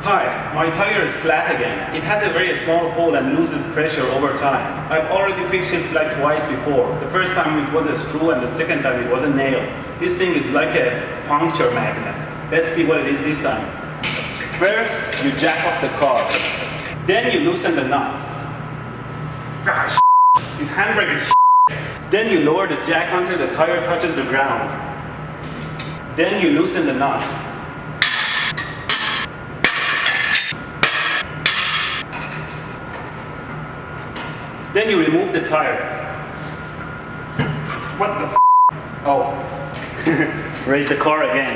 Hi, my tire is flat again. It has a very small hole and loses pressure over time. I've already fixed it like twice before. The first time it was a screw and the second time it was a nail. This thing is like a puncture magnet. Let's see what it is this time. First, you jack up the car. Then you loosen the nuts. Gosh, this handbrake is Then you lower the jack until the tire touches the ground. Then you loosen the nuts. Then you remove the tire. What the f? Oh. Raise the car again.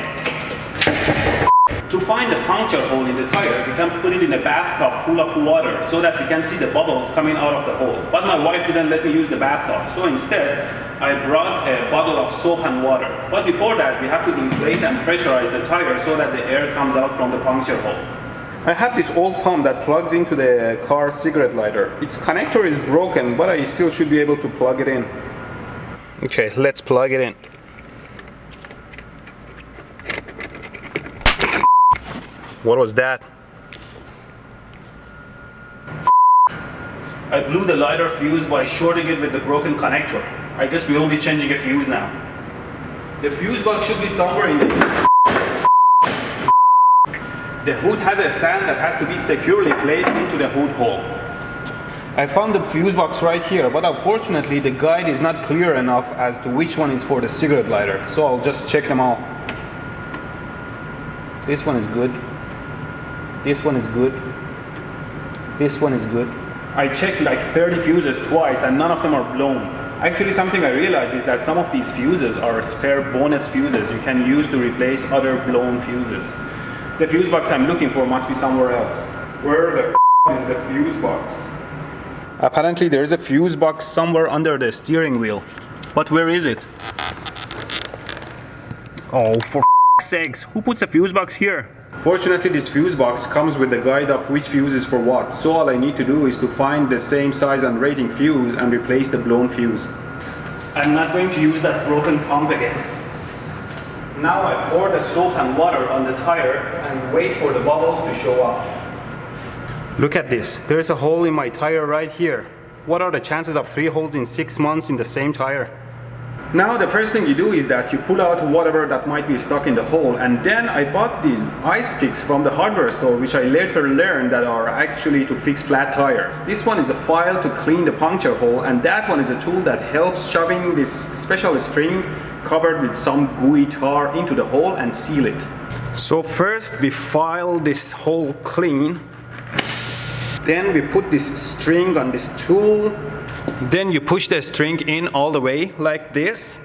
To find the puncture hole in the tire, we can put it in a bathtub full of water so that we can see the bubbles coming out of the hole. But my wife didn't let me use the bathtub, so instead I brought a bottle of soap and water. But before that, we have to inflate and pressurize the tire so that the air comes out from the puncture hole. I have this old pump that plugs into the car cigarette lighter. Its connector is broken, but I still should be able to plug it in. Okay, let's plug it in. What was that? I blew the lighter fuse by shorting it with the broken connector. I guess we will be changing a fuse now. The fuse box should be somewhere in the hood has a stand that has to be securely placed into the hood hole. I found the fuse box right here, but unfortunately the guide is not clear enough as to which one is for the cigarette lighter, so I'll just check them all. This one is good. This one is good. This one is good. I checked like 30 fuses twice and none of them are blown. Actually, something I realized is that some of these fuses are spare bonus fuses you can use to replace other blown fuses. The fuse box I'm looking for must be somewhere else. Where the is the fuse box? Apparently there is a fuse box somewhere under the steering wheel. But where is it? Oh, for sakes, who puts a fuse box here? Fortunately, this fuse box comes with the guide of which fuse is for what, so all I need to do is to find the same size and rating fuse and replace the blown fuse. I'm not going to use that broken pump again. Now I pour the soap and water on the tire and wait for the bubbles to show up. Look at this, there is a hole in my tire right here. What are the chances of 3 holes in 6 months in the same tire? Now the first thing you do is that you pull out whatever that might be stuck in the hole, and then I bought these ice picks from the hardware store, which I later learned that are actually to fix flat tires. This one is a file to clean the puncture hole, and that one is a tool that helps shoving this special string covered with some gooey tar into the hole and seal it. So first we file this hole clean, then we put this string on this tool. Then you push the string in all the way like this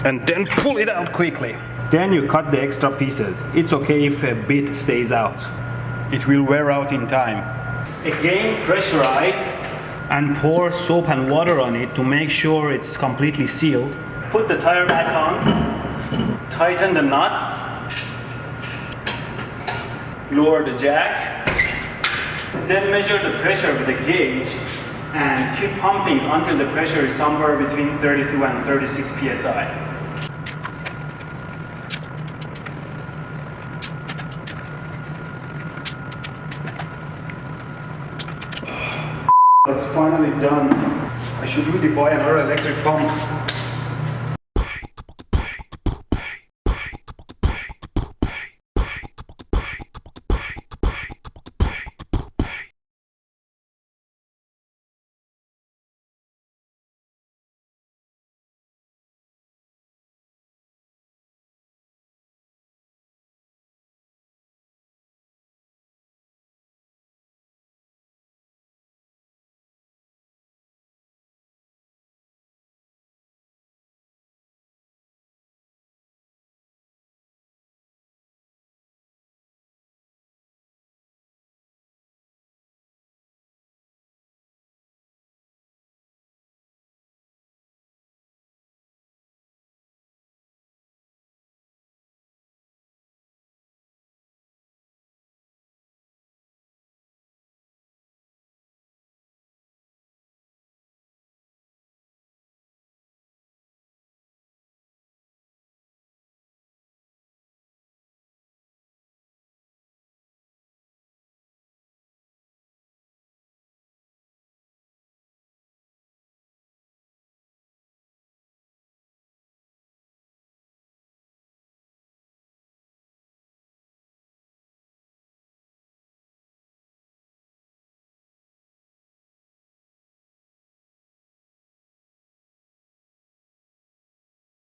and then pull it out quickly. Then you cut the extra pieces. It's okay if a bit stays out. It will wear out in time. Again, pressurize and pour soap and water on it to make sure it's completely sealed. Put the tire back on, tighten the nuts, lower the jack, then measure the pressure with a gauge and keep pumping until the pressure is somewhere between 32 and 36 psi. That's finally done. I should really buy another electric pump.